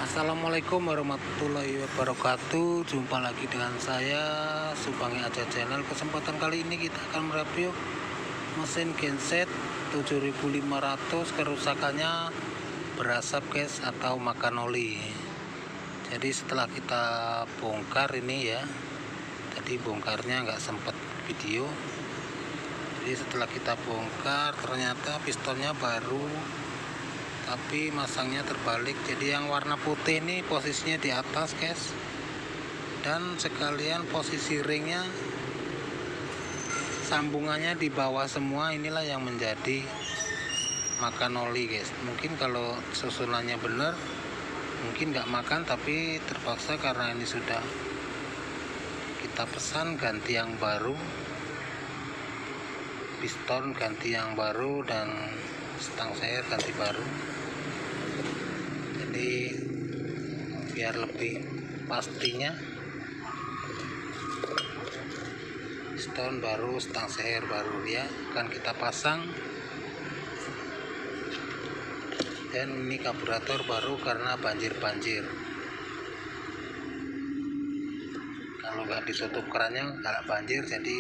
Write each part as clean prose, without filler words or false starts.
Assalamualaikum warahmatullahi wabarakatuh. Jumpa lagi dengan saya Subangi Aja Channel. Kesempatan kali ini kita akan mereview mesin genset 7500. Kerusakannya berasap guys, atau makan oli. Jadi setelah kita bongkar ini ya, tadi bongkarnya nggak sempat video. Jadi setelah kita bongkar ternyata pistonnya baru, tapi masangnya terbalik. Jadi yang warna putih ini posisinya di atas guys, dan sekalian posisi ringnya sambungannya di bawah semua. Inilah yang menjadi makan oli guys. Mungkin kalau susunannya benar mungkin nggak makan, tapi terpaksa karena ini sudah kita pesan ganti yang baru, piston ganti yang baru, dan stang seir ganti baru. Jadi biar lebih pastinya, piston baru, stang seir baru ya akan kita pasang. Dan ini karburator baru karena banjir-banjir. Kalau nggak ditutup kerannya nggak banjir, jadi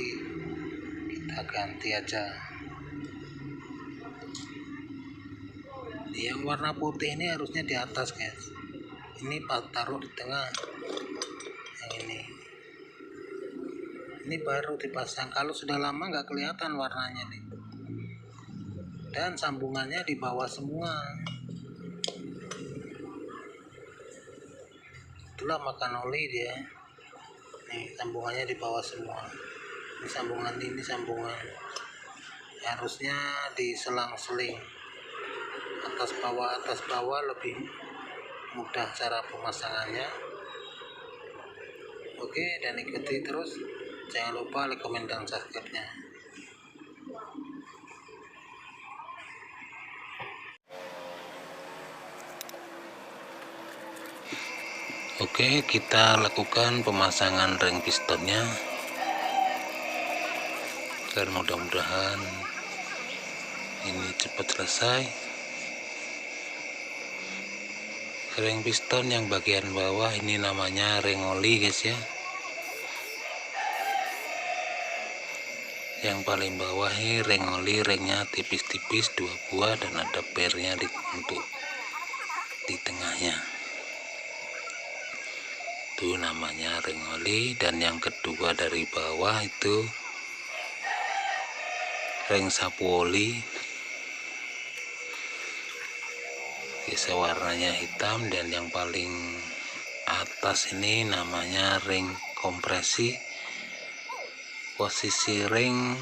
kita ganti aja. Yang warna putih ini harusnya di atas guys, ini taruh di tengah. Yang ini baru dipasang. Kalau sudah lama nggak kelihatan warnanya nih, dan sambungannya di bawah semua. Itulah makan oli dia. Nih sambungannya di bawah semua. Ini sambungan harusnya diselang-seling, atas bawah lebih mudah cara pemasangannya. Oke, dan ikuti terus, jangan lupa like, komen, dan subscribe-nya. Oke, kita lakukan pemasangan ring pistonnya, dan mudah-mudahan ini cepat selesai. Ring piston yang bagian bawah ini namanya ring oli guys ya. Yang paling bawah ini ring oli, ringnya tipis-tipis 2 buah, dan ada pernya untuk di tengahnya. Itu namanya ring oli. Dan yang kedua dari bawah itu ring sapu oli. Bisa warnanya hitam. Dan yang paling atas ini namanya ring kompresi. Posisi ring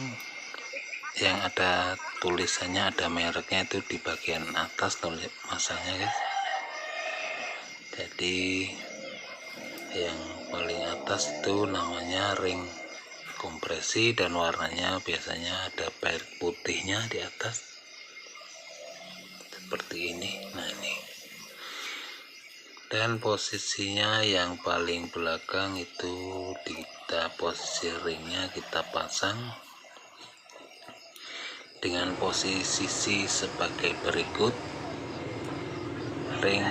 yang ada tulisannya, ada mereknya itu di bagian atas tulis masanya guys. Jadi yang paling atas itu namanya ring kompresi, dan warnanya biasanya ada perak putihnya di atas seperti ini. Nah ini, dan posisinya yang paling belakang itu posisi ringnya kita pasang dengan posisi sebagai berikut. Ring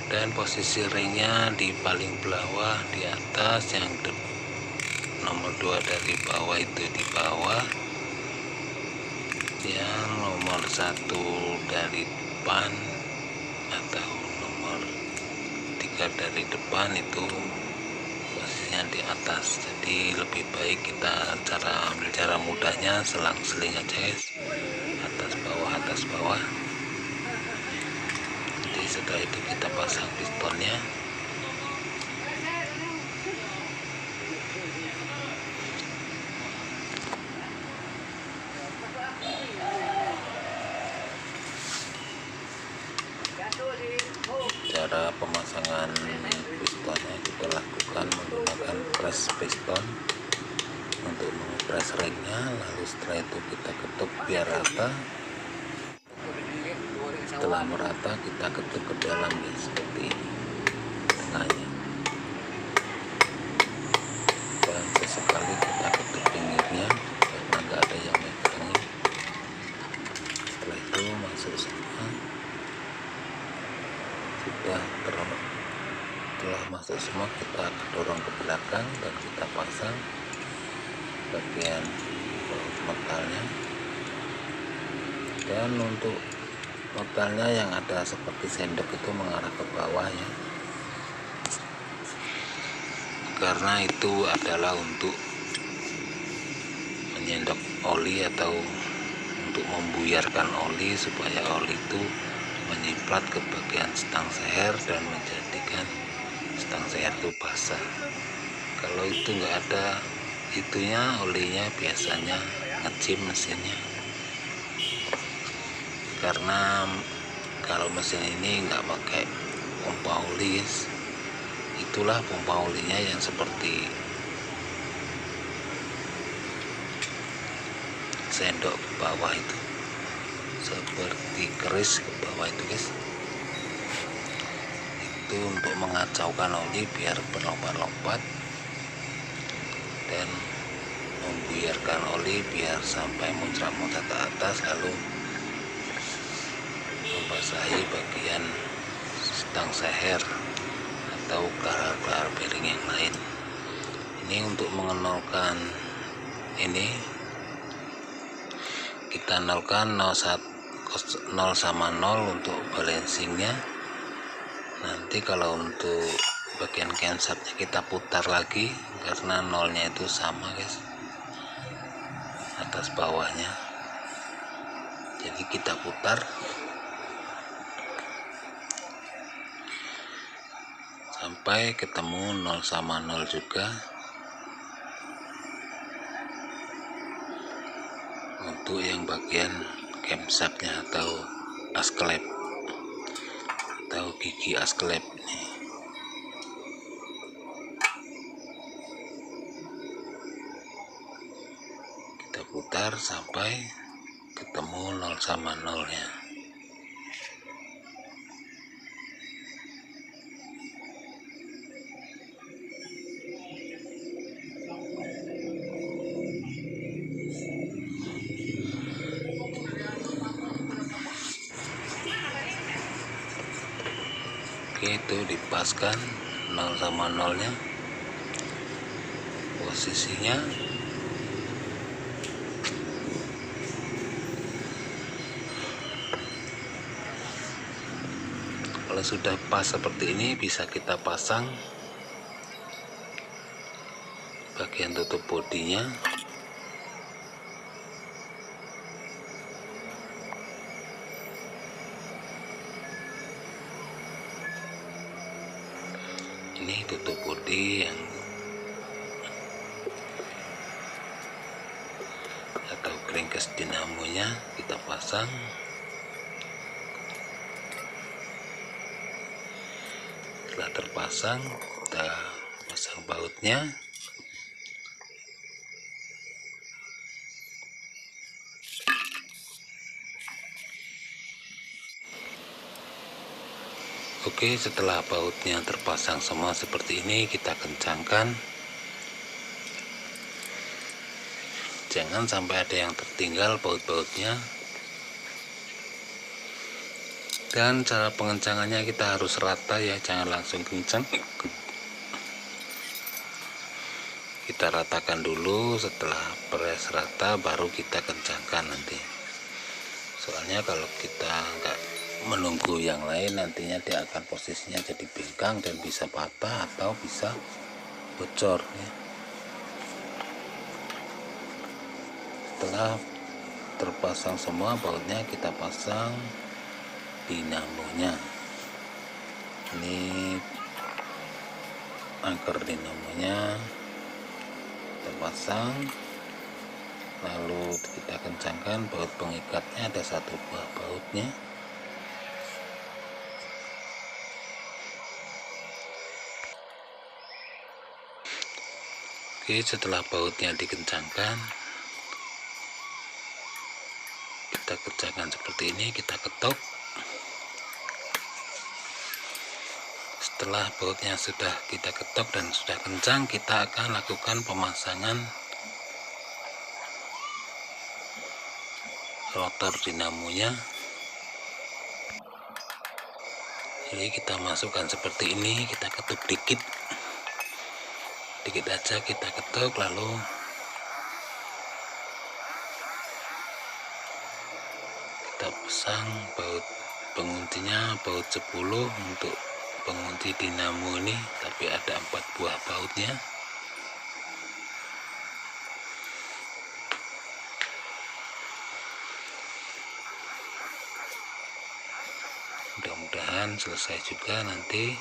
dan posisi ringnya di paling bawah di atas, yang nomor 2 dari bawah itu di bawah, yang nomor 1 dari depan atau nomor 3 dari depan itu posisinya di atas. Jadi lebih baik kita ambil cara mudahnya selang-seling aja guys, atas bawah. Jadi setelah itu kita pasang pistonnya. Cara pemasangan pistonnya kita lakukan menggunakan press piston untuk mengepres ringnya, lalu setelah itu kita ketuk biar rata. Setelah merata kita ketuk ke dalam seperti ini tengahnya, dan sesekali kita ketuk pinggirnya. bagian metalnya, dan untuk metalnya yang ada seperti sendok itu mengarah ke bawah ya, karena itu adalah untuk menyendok oli atau untuk membuyarkan oli supaya oli itu menyiprat ke bagian stang seher dan menjadikan stang seher itu basah. Kalau itu nggak ada itunya, olinya biasanya ngecim mesinnya, karena kalau mesin ini nggak pakai pompa oli guys. Itulah pompa olinya yang seperti sendok ke bawah itu, seperti keris ke bawah itu guys. Itu untuk mengacaukan oli biar berlompat-lompat dan membuyarkan oli biar sampai muncrat-muncrat ke atas, lalu membasahi bagian stang seher atau kelahar-kelahar bearing yang lain. Ini untuk mengenalkan ini, kita nolkan 0 sama 0 untuk balancingnya. Nanti kalau untuk bagian camshaftnya kita putar lagi, karena nolnya itu sama guys, atas bawahnya. Jadi kita putar sampai ketemu 0 sama 0 juga. Untuk yang bagian camshaftnya atau asklep atau gigi asklep nih, kita putar sampai ketemu 0 sama 0 nya. Oke, itu dipaskan 0 sama 0 nya posisinya. Kalau sudah pas seperti ini, bisa kita pasang bagian tutup bodinya. Ini tutup bodi yang atau crankcase dinamonya kita pasang. Setelah terpasang, kita pasang bautnya. Oke, setelah bautnya terpasang semua seperti ini, kita kencangkan. Jangan sampai ada yang tertinggal baut-bautnya. Dan cara pengencangannya kita harus rata ya, jangan langsung kencang. Kita ratakan dulu, setelah press rata baru kita kencangkan nanti. Soalnya kalau kita nggak menunggu yang lain, nantinya dia akan posisinya jadi bengkang dan bisa patah atau bisa bocor ya. Setelah terpasang semua bautnya, kita pasang dinamonya. Ini angker dinamonya kita pasang, lalu kita kencangkan baut pengikatnya. Ada satu buah bautnya. Oke, setelah bautnya dikencangkan, kita kencangkan seperti ini, kita ketuk. Setelah bautnya sudah kita ketuk dan sudah kencang, kita akan lakukan pemasangan rotor dinamonya. Jadi kita masukkan seperti ini, kita ketuk dikit aja, kita ketuk, lalu pasang baut penguncinya baut 10 untuk pengunci dinamo ini, tapi ada 4 buah bautnya. Mudah-mudahan selesai juga nanti.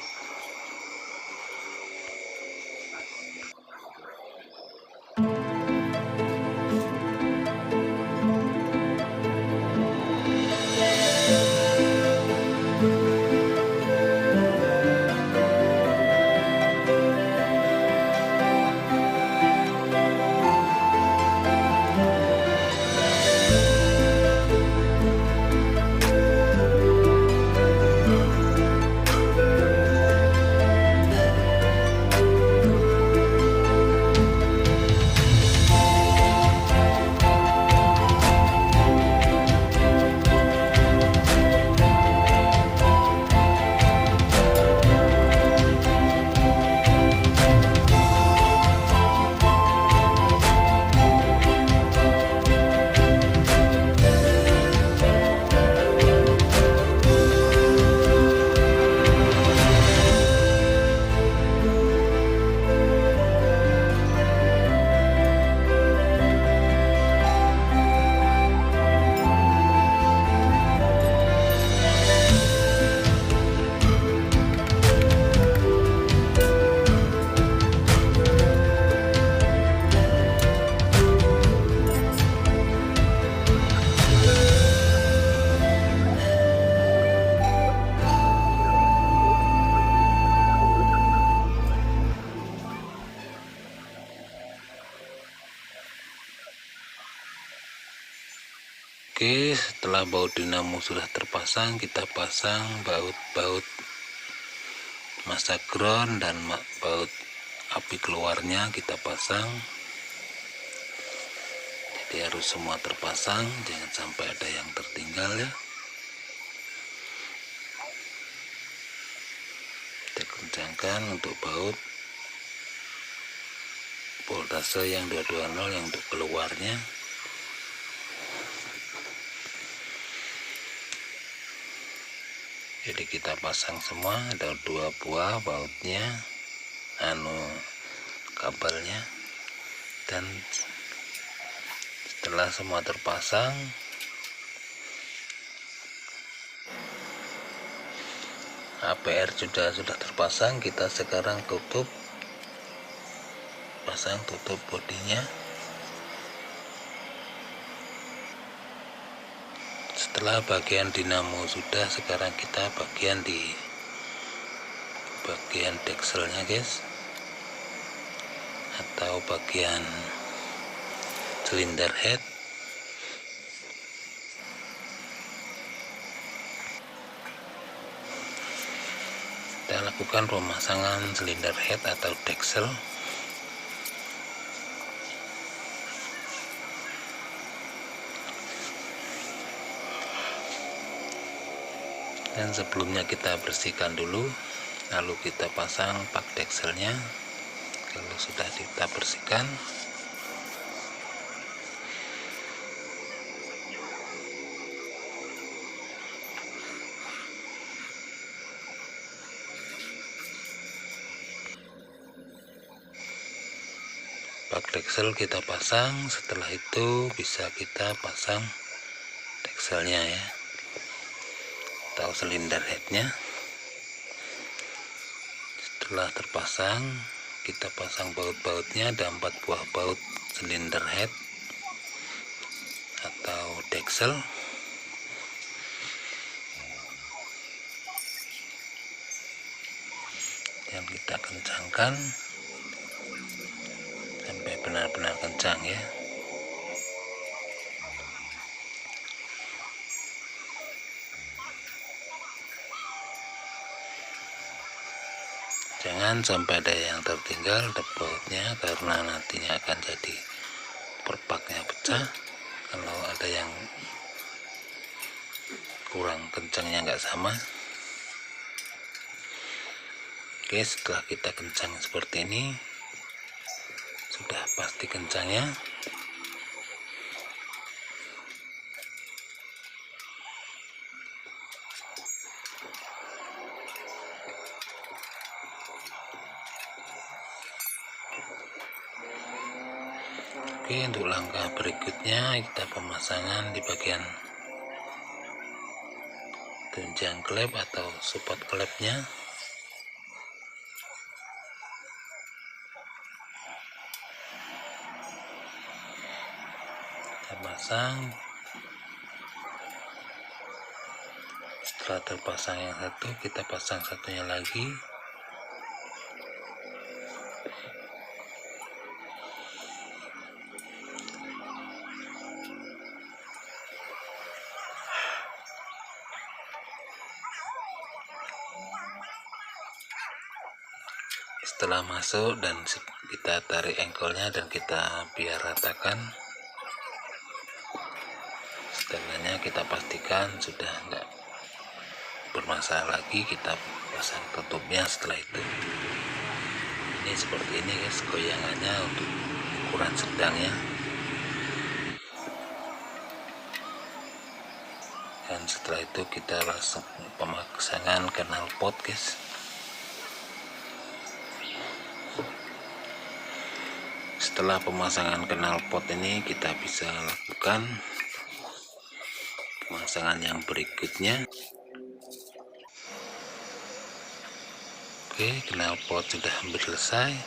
Oke, setelah baut dinamo sudah terpasang, kita pasang baut-baut masa ground dan baut api keluarnya kita pasang. Jadi harus semua terpasang, jangan sampai ada yang tertinggal ya. Kita kencangkan untuk baut voltase yang 220 yang untuk keluarnya. Jadi kita pasang semua, ada 2 buah bautnya, kabelnya, dan setelah semua terpasang, APR sudah terpasang, kita sekarang pasang tutup bodinya. Setelah bagian dinamo sudah, sekarang kita bagian dekselnya guys, atau bagian silinder head. Kita lakukan pemasangan silinder head atau deksel. Dan sebelumnya kita bersihkan dulu, lalu kita pasang pak dekselnya. Kalau sudah kita bersihkan, pak deksel kita pasang. Setelah itu bisa kita pasang dekselnya ya, atau silinder headnya. Setelah terpasang, kita pasang baut-bautnya. Ada 4 buah baut silinder head atau deksel. Dan kita kencangkan sampai benar-benar kencang ya. Jangan sampai ada yang tertinggal bautnya, karena nantinya akan jadi perpaknya pecah kalau ada yang kurang kencangnya nggak sama. Oke, setelah kita kencang seperti ini, sudah pasti kencangnya. Oke, untuk langkah berikutnya kita pemasangan di bagian tunjang klep atau support klepnya. Kita pasang. Setelah terpasang yang satu, kita pasang satunya lagi. Setelah masuk dan kita tarik engkolnya dan kita biar ratakan. Setelahnya kita pastikan sudah enggak bermasalah lagi, kita pasang tutupnya setelah itu. Ini seperti ini guys, goyangannya untuk ukuran sedang ya. Dan setelah itu kita langsung pemasangan knalpot guys. Setelah pemasangan knalpot ini kita bisa lakukan pemasangan yang berikutnya. Oke, knalpot sudah hampir selesai.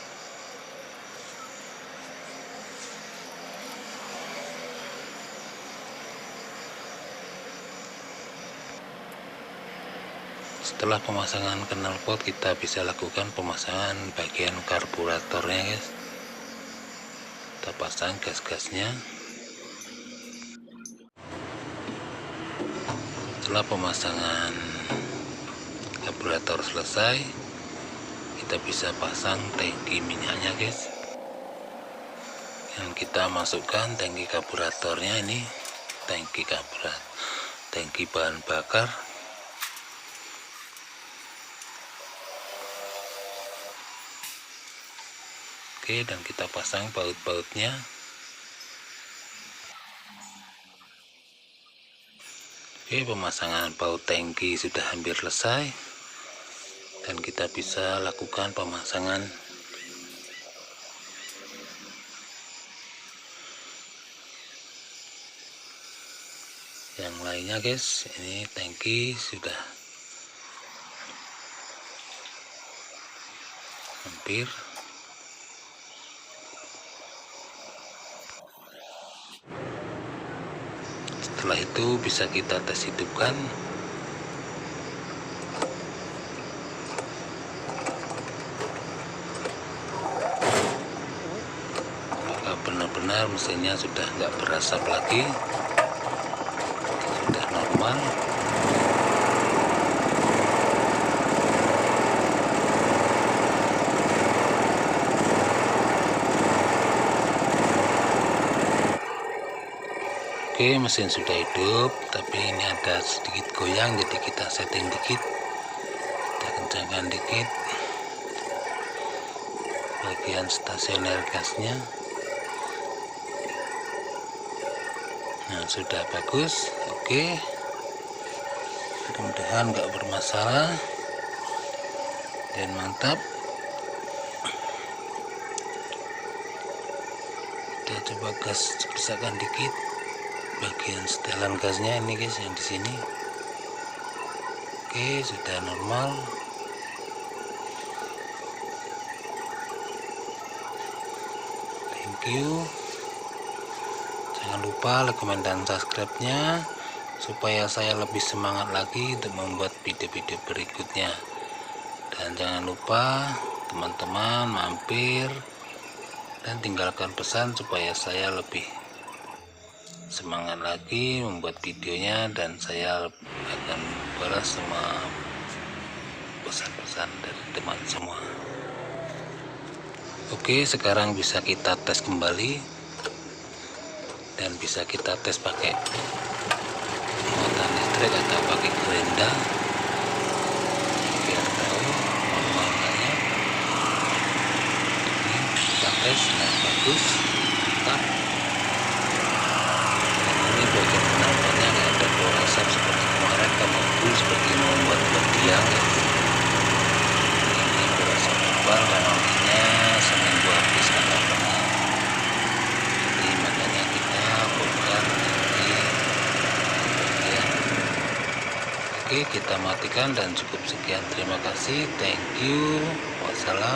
Setelah pemasangan knalpot kita bisa lakukan pemasangan bagian karburatornya guys. Kita pasang gas-gasnya. Setelah pemasangan karburator selesai, kita bisa pasang tangki minyaknya guys. Yang kita masukkan tangki karburatornya ini, tangki bahan bakar. Oke, dan kita pasang baut-bautnya. Oke, pemasangan baut tangki sudah hampir selesai, dan kita bisa lakukan pemasangan yang lainnya guys. Ini tangki sudah hampir. Setelah itu bisa kita tes hidupkan. Maka benar-benar mesinnya sudah nggak berasap lagi, sudah normal. Oke, mesin sudah hidup, tapi ini ada sedikit goyang, jadi kita setting dikit, kita kencangkan dikit bagian stasioner gasnya. Nah, sudah bagus. Oke, mudah-mudahan nggak bermasalah dan mantap. Kita coba gas besarkan dikit bagian setelan gasnya ini guys, yang di sini. Oke, sudah normal. Thank you. Jangan lupa like, komen, dan subscribe-nya supaya saya lebih semangat lagi untuk membuat video-video berikutnya. Dan jangan lupa teman-teman mampir dan tinggalkan pesan supaya saya lebih semangat lagi membuat videonya, dan saya akan balas semua pesan-pesan dari teman semua. Oke, sekarang bisa kita tes kembali dan bisa kita tes pakai muatan listrik atau pakai gerinda biar tahu normalnya. Ini kita tes. Nah, bagus, mantap. Bagian knalpotnya nggak ada bau asap seperti kemarin kamu seperti membuat tiang ya. Ini berasap tebal dan anginnya seminggu habis karena pernah. Jadi Oke, kita matikan dan cukup sekian. Terima kasih, thank you, wassalam.